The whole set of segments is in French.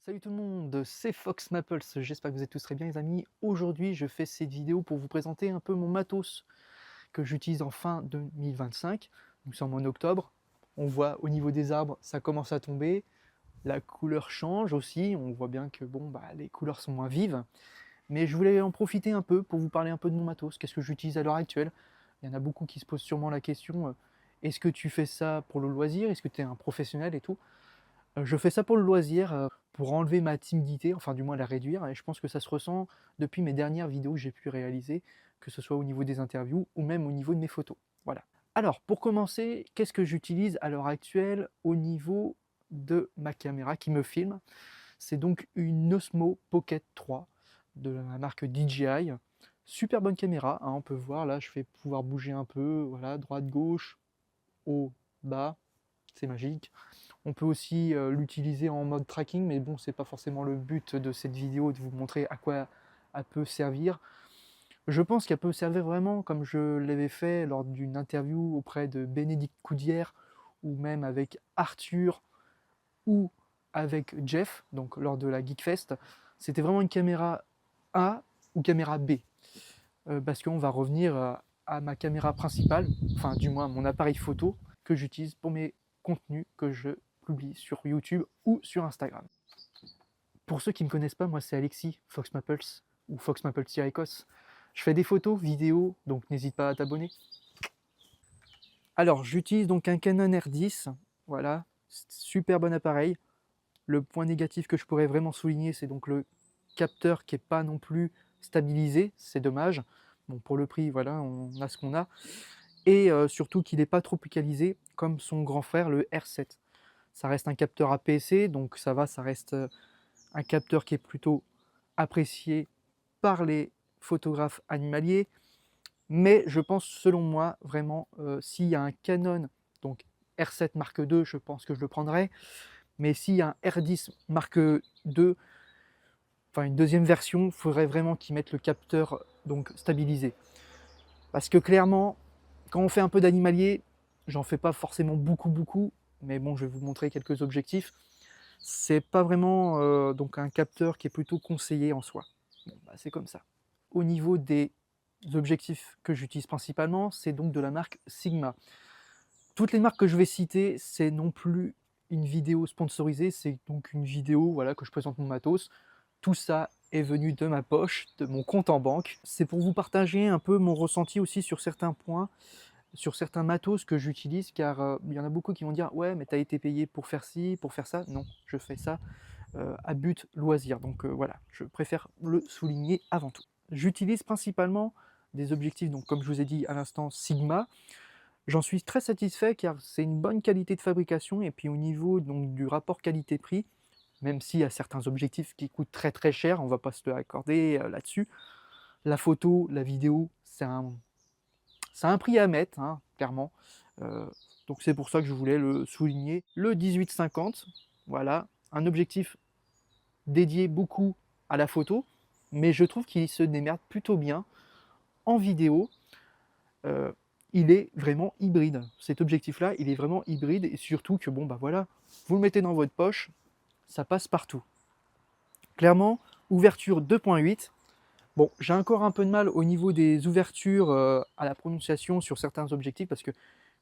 Salut tout le monde, c'est Fox Maples, j'espère que vous êtes tous très bien les amis. Aujourd'hui je fais cette vidéo pour vous présenter un peu mon matos que j'utilise en fin 2025. Nous sommes en octobre, on voit au niveau des arbres ça commence à tomber, la couleur change aussi, on voit bien que les couleurs sont moins vives. Mais je voulais en profiter un peu pour vous parler un peu de mon matos, qu'est-ce que j'utilise à l'heure actuelle. Il y en a beaucoup qui se posent sûrement la question, est-ce que tu fais ça pour le loisir, est-ce que tu es un professionnel et tout. Je fais ça pour le loisir, pour enlever ma timidité, enfin du moins la réduire, et je pense que ça se ressent depuis mes dernières vidéos que j'ai pu réaliser, que ce soit au niveau des interviews ou même au niveau de mes photos. Voilà. Alors pour commencer, qu'est-ce que j'utilise à l'heure actuelle au niveau de ma caméra qui me filme? C'est donc une Osmo Pocket 3 de la marque DJI. Super bonne caméra, hein, on peut voir là, je vais pouvoir bouger un peu, voilà, droite, gauche, haut, bas, c'est magique. On peut aussi l'utiliser en mode tracking, mais bon, c'est pas forcément le but de cette vidéo de vous montrer à quoi elle peut servir. Je pense qu'elle peut servir vraiment comme je l'avais fait lors d'une interview auprès de Bénédicte Coudière, ou même avec Arthur, ou avec Jeff, donc lors de la Geekfest. C'était vraiment une caméra A ou caméra B, parce qu'on va revenir à ma caméra principale, enfin du moins mon appareil photo que j'utilise pour mes contenus que je publie sur YouTube ou sur Instagram. Pour ceux qui ne me connaissent pas, moi c'est Alexis, Fox Maples, ou Fox Maples-Icos. Je fais des photos, vidéos, donc n'hésite pas à t'abonner. Alors j'utilise donc un Canon R10, voilà, super bon appareil. Le point négatif que je pourrais vraiment souligner, c'est donc le capteur qui n'est pas non plus stabilisé, c'est dommage. Bon, pour le prix, voilà, on a ce qu'on a. Et surtout qu'il n'est pas tropicalisé comme son grand frère, le R7. Ça reste un capteur APS-C, donc ça va, ça reste un capteur qui est plutôt apprécié par les photographes animaliers. Mais je pense, selon moi, vraiment, s'il y a un Canon, donc R7 Mark II, je pense que je le prendrai. Mais s'il y a un R10 Mark II, enfin une deuxième version, il faudrait vraiment qu'ils mettent le capteur donc stabilisé. Parce que clairement, quand on fait un peu d'animalier, j'en fais pas forcément beaucoup, mais bon, je vais vous montrer quelques objectifs. C'est pas vraiment donc un capteur qui est plutôt conseillé en soi. Bon, bah, c'est comme ça. Au niveau des objectifs que j'utilise principalement, c'est donc de la marque Sigma. Toutes les marques que je vais citer, c'est non plus une vidéo sponsorisée, c'est donc une vidéo voilà, que je présente mon matos. Tout ça est venu de ma poche, de mon compte en banque. C'est pour vous partager un peu mon ressenti aussi sur certains points, sur certains matos que j'utilise, car il y en a beaucoup qui vont dire ouais mais t'as été payé pour faire ci, pour faire ça. Non, je fais ça à but loisir. Donc voilà, je préfère le souligner avant tout. J'utilise principalement des objectifs, donc comme je vous ai dit à l'instant, Sigma. J'en suis très satisfait car c'est une bonne qualité de fabrication, et puis au niveau donc, du rapport qualité-prix, même s'il y a certains objectifs qui coûtent très cher, on va pas se l'accorder là-dessus. La photo, la vidéo, c'est un prix à mettre, hein, clairement. Euh, donc c'est pour ça que je voulais le souligner. Le 18-50, voilà, un objectif dédié beaucoup à la photo, mais je trouve qu'il se démerde plutôt bien en vidéo. Euh, il est vraiment hybride. Cet objectif-là, il est vraiment hybride, et surtout que, bon, bah voilà, vous le mettez dans votre poche, ça passe partout. Clairement, ouverture 2.8. Bon, j'ai encore un peu de mal au niveau des ouvertures à la prononciation sur certains objectifs, parce que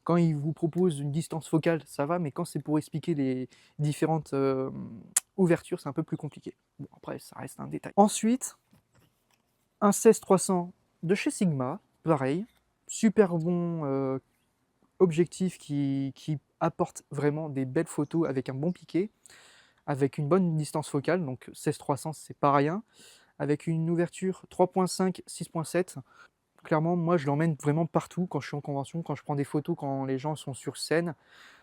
quand ils vous proposent une distance focale, ça va, mais quand c'est pour expliquer les différentes ouvertures, c'est un peu plus compliqué. Bon, après, ça reste un détail. Ensuite, un 16-300 de chez Sigma, pareil, super bon objectif qui apporte vraiment des belles photos avec un bon piqué, avec une bonne distance focale, donc 16-300 c'est pas rien, avec une ouverture 3.5, 6.7. Clairement, moi je l'emmène vraiment partout quand je suis en convention, quand je prends des photos, quand les gens sont sur scène.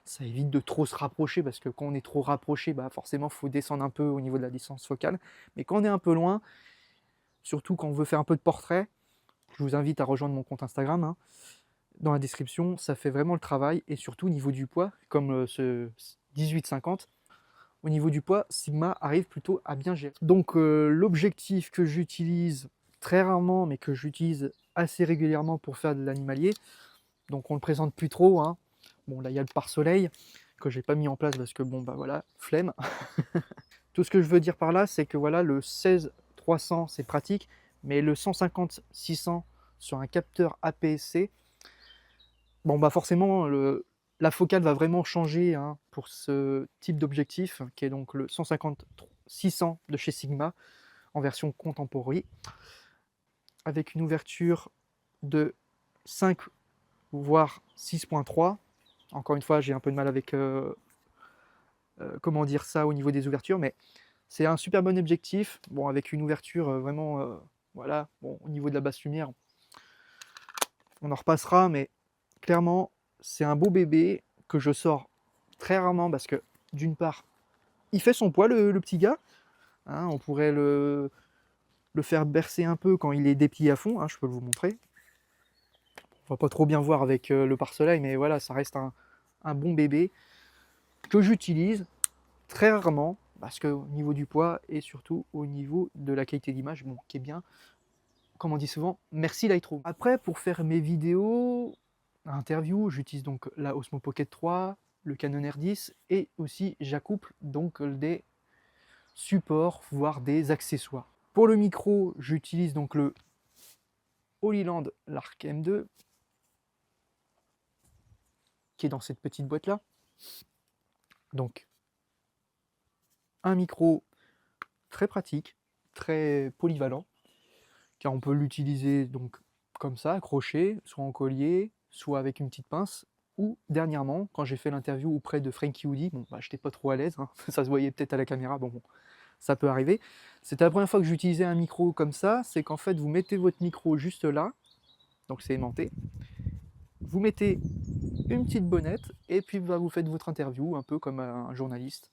Ça évite de trop se rapprocher, parce que quand on est trop rapproché, bah forcément il faut descendre un peu au niveau de la distance focale. Mais quand on est un peu loin, surtout quand on veut faire un peu de portrait, je vous invite à rejoindre mon compte Instagram, hein. Dans la description, ça fait vraiment le travail, et surtout au niveau du poids, comme ce 18-50, au niveau du poids, Sigma arrive plutôt à bien gérer. Donc l'objectif que j'utilise très rarement, mais que j'utilise assez régulièrement pour faire de l'animalier, donc on le présente plus trop, hein. Bon là il y a le pare-soleil que j'ai pas mis en place parce que bon bah voilà, flemme. Tout ce que je veux dire par là, c'est que voilà, le 16-300 c'est pratique, mais le 150-600 sur un capteur APS-C, bon bah forcément la focale va vraiment changer hein, pour ce type d'objectif, qui est donc le 150-600 de chez Sigma en version contemporary, avec une ouverture de 5 voire 6.3. Encore une fois, j'ai un peu de mal avec comment dire ça au niveau des ouvertures, mais c'est un super bon objectif, bon, avec une ouverture vraiment, voilà, bon, au niveau de la basse lumière, on en repassera, mais clairement, c'est un beau bébé que je sors très rarement parce que, d'une part, il fait son poids, le petit gars, hein, on pourrait le faire bercer un peu quand il est déplié à fond, hein, je peux vous montrer. On va pas trop bien voir avec le pare-soleil, mais voilà, ça reste un bon bébé que j'utilise très rarement parce qu'au niveau du poids et surtout au niveau de la qualité d'image, bon, qui est bien, comme on dit souvent, merci Lightroom. Après, pour faire mes vidéos, interviews, j'utilise donc la Osmo Pocket 3, le Canon R10 et aussi j'accouple donc des supports, voire des accessoires. Pour le micro, j'utilise donc le Holyland Lark M2 qui est dans cette petite boîte là. Donc un micro très pratique, très polyvalent, car on peut l'utiliser donc comme ça, accroché, soit en collier, soit avec une petite pince, ou dernièrement, quand j'ai fait l'interview auprès de Frankie Woody, bon, bah, j'étais pas trop à l'aise, hein, ça se voyait peut-être à la caméra, bon, ça peut arriver. C'était la première fois que j'utilisais un micro comme ça, c'est qu'en fait, vous mettez votre micro juste là, donc c'est aimanté, vous mettez une petite bonnette, et puis bah, vous faites votre interview, un peu comme un journaliste.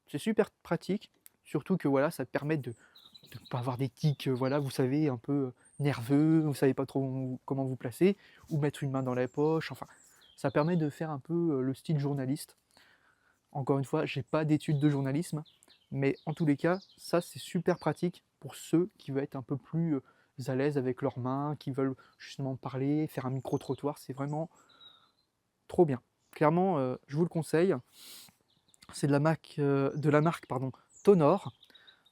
C'est super pratique, surtout que voilà, ça te permet de ne pas avoir des tics, voilà, vous savez, un peu nerveux, vous savez pas trop comment vous placer, ou mettre une main dans la poche, enfin, ça permet de faire un peu le style journaliste. Encore une fois, j'ai pas d'études de journalisme, mais en tous les cas, ça c'est super pratique pour ceux qui veulent être un peu plus à l'aise avec leurs mains, qui veulent justement parler, faire un micro-trottoir, c'est vraiment trop bien. Clairement, je vous le conseille. C'est de la marque pardon, Tonor,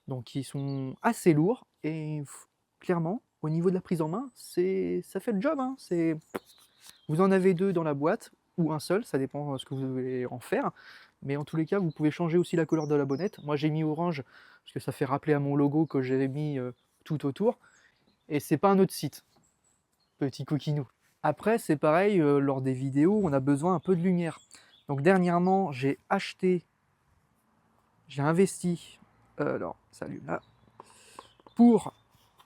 donc ils sont assez lourds et clairement, au niveau de la prise en main, ça fait le job. Hein. Vous en avez deux dans la boîte ou un seul, ça dépend de ce que vous voulez en faire. Mais en tous les cas, vous pouvez changer aussi la couleur de la bonnette. Moi, j'ai mis orange parce que ça fait rappeler à mon logo que j'avais mis tout autour. Et c'est pas un autre site, petit coquinou. Après, c'est pareil, lors des vidéos, on a besoin un peu de lumière. Donc dernièrement, j'ai investi, alors, salut là, pour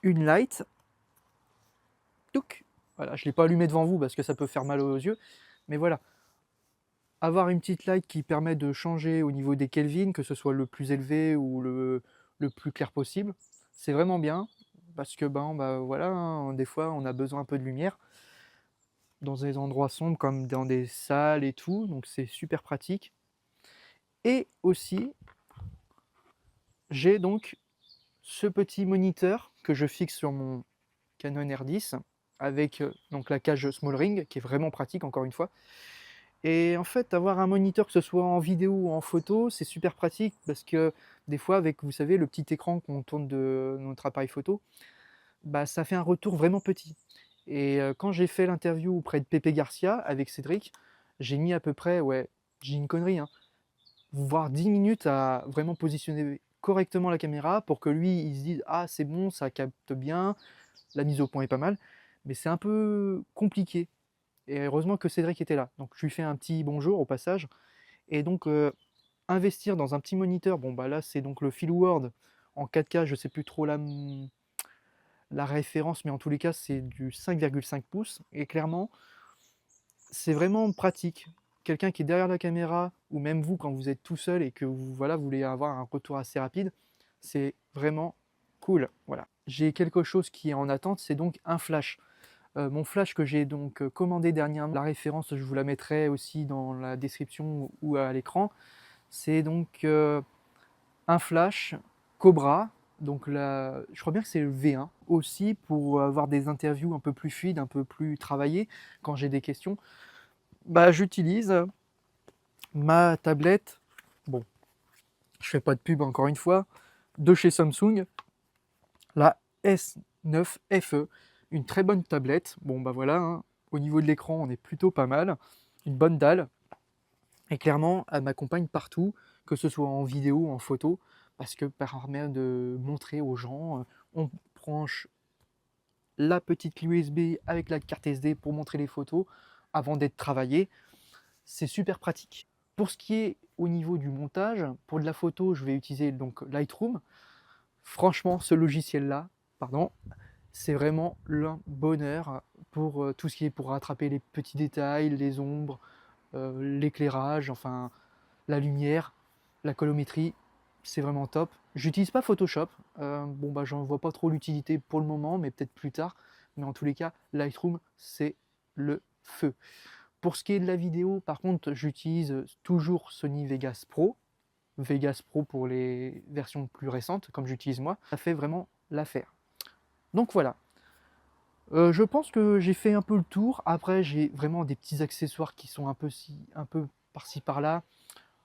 une light. Touc. Voilà, je ne l'ai pas allumé devant vous parce que ça peut faire mal aux yeux. Mais voilà, avoir une petite light qui permet de changer au niveau des Kelvin, que ce soit le plus élevé ou le plus clair possible, c'est vraiment bien. Parce que ben, bah, voilà, hein, des fois on a besoin un peu de lumière dans des endroits sombres comme dans des salles et tout, donc c'est super pratique. Et aussi, j'ai donc ce petit moniteur que je fixe sur mon Canon R10 avec donc la cage Small Ring qui est vraiment pratique encore une fois. Et en fait, avoir un moniteur, que ce soit en vidéo ou en photo, c'est super pratique parce que des fois, avec, vous savez, le petit écran qu'on tourne de notre appareil photo, bah, ça fait un retour vraiment petit. Et quand j'ai fait l'interview auprès de Pepe Garcia avec Cédric, j'ai mis à peu près, ouais, j'ai une connerie, hein, voire 10 minutes à vraiment positionner correctement la caméra pour que lui, il se dise, ah, c'est bon, ça capte bien, la mise au point est pas mal, mais c'est un peu compliqué. Et heureusement que Cédric était là. Donc je lui fais un petit bonjour au passage. Et donc investir dans un petit moniteur, bon bah là c'est donc le Fieldword en 4K, je sais plus trop la référence, mais en tous les cas c'est du 5,5 pouces. Et clairement, c'est vraiment pratique. Quelqu'un qui est derrière la caméra, ou même vous quand vous êtes tout seul et que vous voilà, voulez avoir un retour assez rapide, c'est vraiment cool. Voilà. J'ai quelque chose qui est en attente, c'est donc un flash. Mon flash que j'ai donc commandé dernièrement, la référence je vous la mettrai aussi dans la description ou à l'écran, c'est donc un flash Cobra, donc là, je crois bien que c'est le V1, aussi pour avoir des interviews un peu plus fluides, un peu plus travaillées, quand j'ai des questions, bah, j'utilise ma tablette, bon, je fais pas de pub encore une fois, de chez Samsung, la S9 FE, une très bonne tablette. Bon bah voilà, hein, au niveau de l'écran on est plutôt pas mal, une bonne dalle, et clairement elle m'accompagne partout, que ce soit en vidéo ou en photo, parce que permet de montrer aux gens, on branche la petite clé USB avec la carte SD pour montrer les photos avant d'être travaillé. C'est super pratique. Pour ce qui est au niveau du montage, pour de la photo, je vais utiliser donc Lightroom. Franchement, ce logiciel-là, pardon, c'est vraiment le bonheur pour tout ce qui est pour rattraper les petits détails, les ombres, l'éclairage, enfin la lumière, la colorimétrie, c'est vraiment top. J'utilise pas Photoshop, bon bah j'en vois pas trop l'utilité pour le moment, mais peut-être plus tard. Mais en tous les cas, Lightroom, c'est le feu. Pour ce qui est de la vidéo, par contre, j'utilise toujours Sony Vegas Pro. Vegas Pro pour les versions plus récentes, comme j'utilise moi. Ça fait vraiment l'affaire. Donc voilà. Je pense que j'ai fait un peu le tour. Après, j'ai vraiment des petits accessoires qui sont un peu par-ci par-là.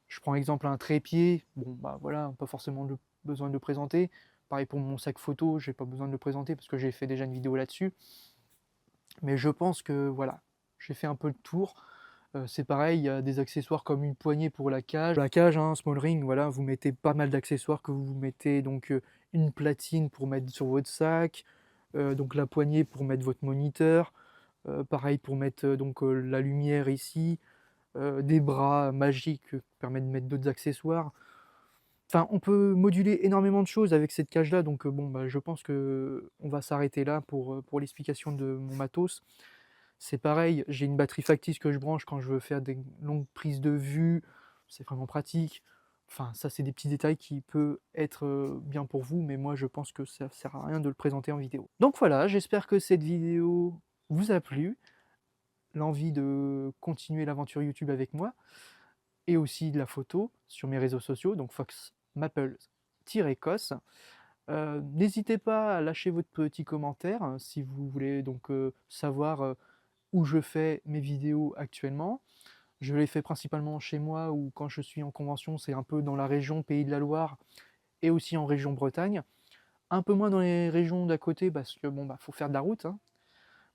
Je prends exemple un trépied. Bon, bah voilà, pas forcément besoin de le présenter. Pareil pour mon sac photo, j'ai pas besoin de le présenter parce que j'ai fait déjà une vidéo là-dessus. Mais je pense que voilà, j'ai fait un peu le tour. C'est pareil, il y a des accessoires comme une poignée pour la cage. La cage, hein, small ring, voilà, vous mettez pas mal d'accessoires que vous mettez, donc une platine pour mettre sur votre sac, donc la poignée pour mettre votre moniteur, pareil pour mettre la lumière ici, des bras magiques qui permettent de mettre d'autres accessoires. Enfin, on peut moduler énormément de choses avec cette cage-là, donc bon, bah, je pense que on va s'arrêter là pour l'explication de mon matos. C'est pareil, j'ai une batterie factice que je branche quand je veux faire des longues prises de vue, c'est vraiment pratique. Enfin, ça, c'est des petits détails qui peuvent être bien pour vous, mais moi, je pense que ça sert à rien de le présenter en vidéo. Donc voilà, j'espère que cette vidéo vous a plu, l'envie de continuer l'aventure YouTube avec moi, et aussi de la photo sur mes réseaux sociaux, donc Fox Maple-cos. N'hésitez pas à lâcher votre petit commentaire si vous voulez donc savoir où je fais mes vidéos actuellement. Je les fais principalement chez moi ou quand je suis en convention, c'est un peu dans la région Pays de la Loire et aussi en région Bretagne. Un peu moins dans les régions d'à côté parce que bon bah faut faire de la route, hein.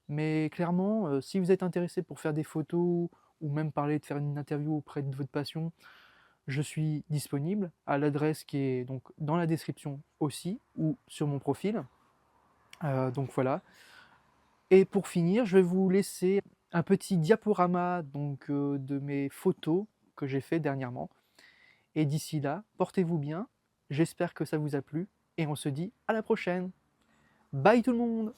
Mais clairement, si vous êtes intéressé pour faire des photos ou même parler de faire une interview auprès de votre passion, je suis disponible à l'adresse qui est donc dans la description aussi ou sur mon profil. Donc voilà. Et pour finir, je vais vous laisser un petit diaporama donc, de mes photos que j'ai fait dernièrement. Et d'ici là, portez-vous bien, j'espère que ça vous a plu, et on se dit à la prochaine. Bye tout le monde!